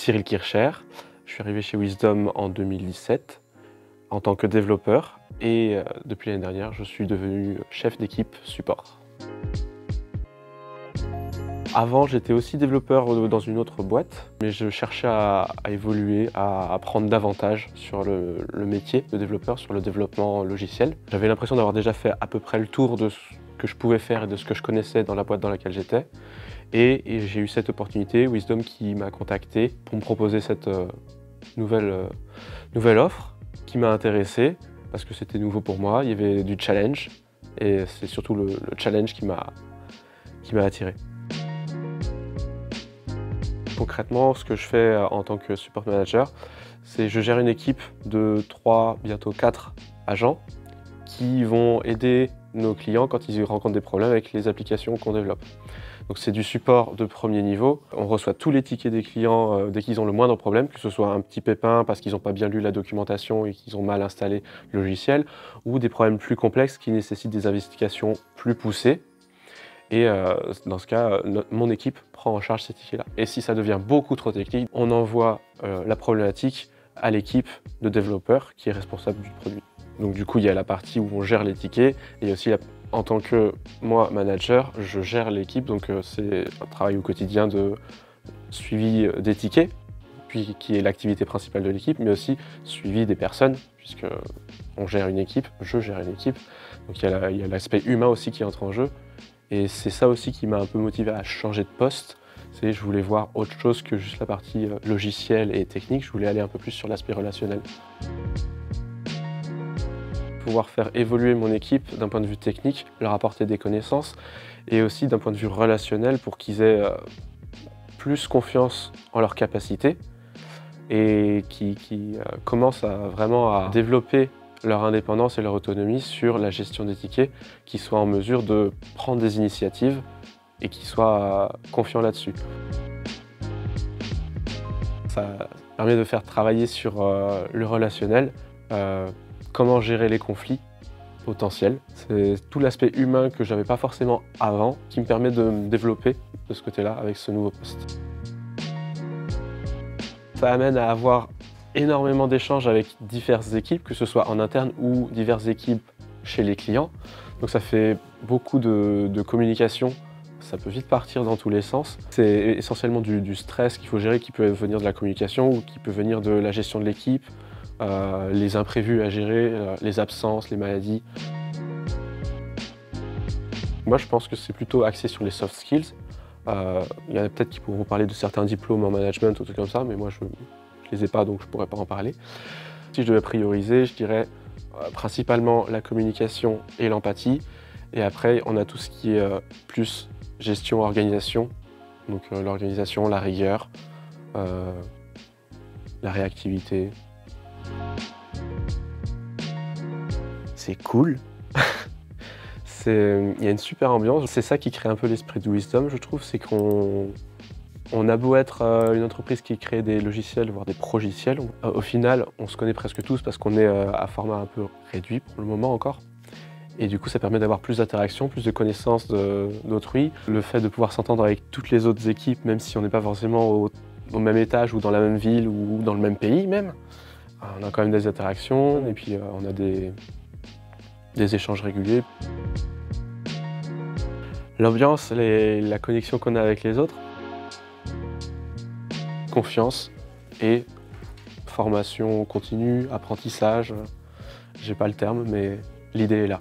Cyril Kircher. Je suis arrivé chez Wisdom en 2017 en tant que développeur et depuis l'année dernière, je suis devenu chef d'équipe support. Avant, j'étais aussi développeur dans une autre boîte, mais je cherchais à évoluer, à apprendre davantage sur le métier de développeur, sur le développement logiciel. J'avais l'impression d'avoir déjà fait à peu près le tour de ce que je pouvais faire et de ce que je connaissais dans la boîte dans laquelle j'étais. Et j'ai eu cette opportunité, Wisdom qui m'a contacté pour me proposer cette nouvelle offre qui m'a intéressé parce que c'était nouveau pour moi, il y avait du challenge et c'est surtout le challenge qui m'a attiré. Concrètement, ce que je fais en tant que support manager, c'est que je gère une équipe de 3, bientôt 4 agents qui vont aider nos clients quand ils rencontrent des problèmes avec les applications qu'on développe. Donc c'est du support de premier niveau. On reçoit tous les tickets des clients dès qu'ils ont le moindre problème, que ce soit un petit pépin parce qu'ils n'ont pas bien lu la documentation et qu'ils ont mal installé le logiciel, ou des problèmes plus complexes qui nécessitent des investigations plus poussées. Et dans ce cas, mon équipe prend en charge ces tickets-là. Et si ça devient beaucoup trop technique, on envoie la problématique à l'équipe de développeurs qui est responsable du produit. Donc du coup, il y a la partie où on gère les tickets, et il y a aussi en tant que moi, manager, je gère l'équipe, donc c'est un travail au quotidien de suivi des tickets, puis qui est l'activité principale de l'équipe, mais aussi suivi des personnes, puisque on gère une équipe, je gère une équipe, donc il y a l'aspect humain aussi qui entre en jeu. Et c'est ça aussi qui m'a un peu motivé à changer de poste. Je voulais voir autre chose que juste la partie logicielle et technique, je voulais aller un peu plus sur l'aspect relationnel. Pouvoir faire évoluer mon équipe d'un point de vue technique, leur apporter des connaissances, et aussi d'un point de vue relationnel pour qu'ils aient plus confiance en leurs capacités et qui commencent vraiment à développer leur indépendance et leur autonomie sur la gestion des tickets, qu'ils soient en mesure de prendre des initiatives et qu'ils soient confiants là-dessus. Ça permet de faire travailler sur le relationnel, comment gérer les conflits potentiels. C'est tout l'aspect humain que je n'avais pas forcément avant qui me permet de me développer de ce côté-là avec ce nouveau poste. Ça amène à avoir énormément d'échanges avec diverses équipes, que ce soit en interne ou diverses équipes chez les clients. Donc ça fait beaucoup de communication, ça peut vite partir dans tous les sens. C'est essentiellement du stress qu'il faut gérer, qui peut venir de la communication ou qui peut venir de la gestion de l'équipe, les imprévus à gérer, les absences, les maladies. Moi je pense que c'est plutôt axé sur les soft skills. Il y en a peut-être qui pourront parler de certains diplômes en management ou trucs comme ça, mais moi je les ai pas, donc je pourrais pas en parler. Si je devais prioriser, je dirais principalement la communication et l'empathie. Et après, on a tout ce qui est plus gestion, organisation. Donc l'organisation, la rigueur, la réactivité. C'est cool. Il y a une super ambiance. C'est ça qui crée un peu l'esprit de Wisdom, je trouve, c'est qu'on a beau être une entreprise qui crée des logiciels, voire des progiciels, au final, on se connaît presque tous parce qu'on est à format un peu réduit pour le moment encore. Et du coup, ça permet d'avoir plus d'interactions, plus de connaissances d'autrui. Le fait de pouvoir s'entendre avec toutes les autres équipes, même si on n'est pas forcément au même étage ou dans la même ville ou dans le même pays même, on a quand même des interactions et puis on a des échanges réguliers. L'ambiance, la connexion qu'on a avec les autres, confiance et formation continue, apprentissage, j'ai pas le terme, mais l'idée est là.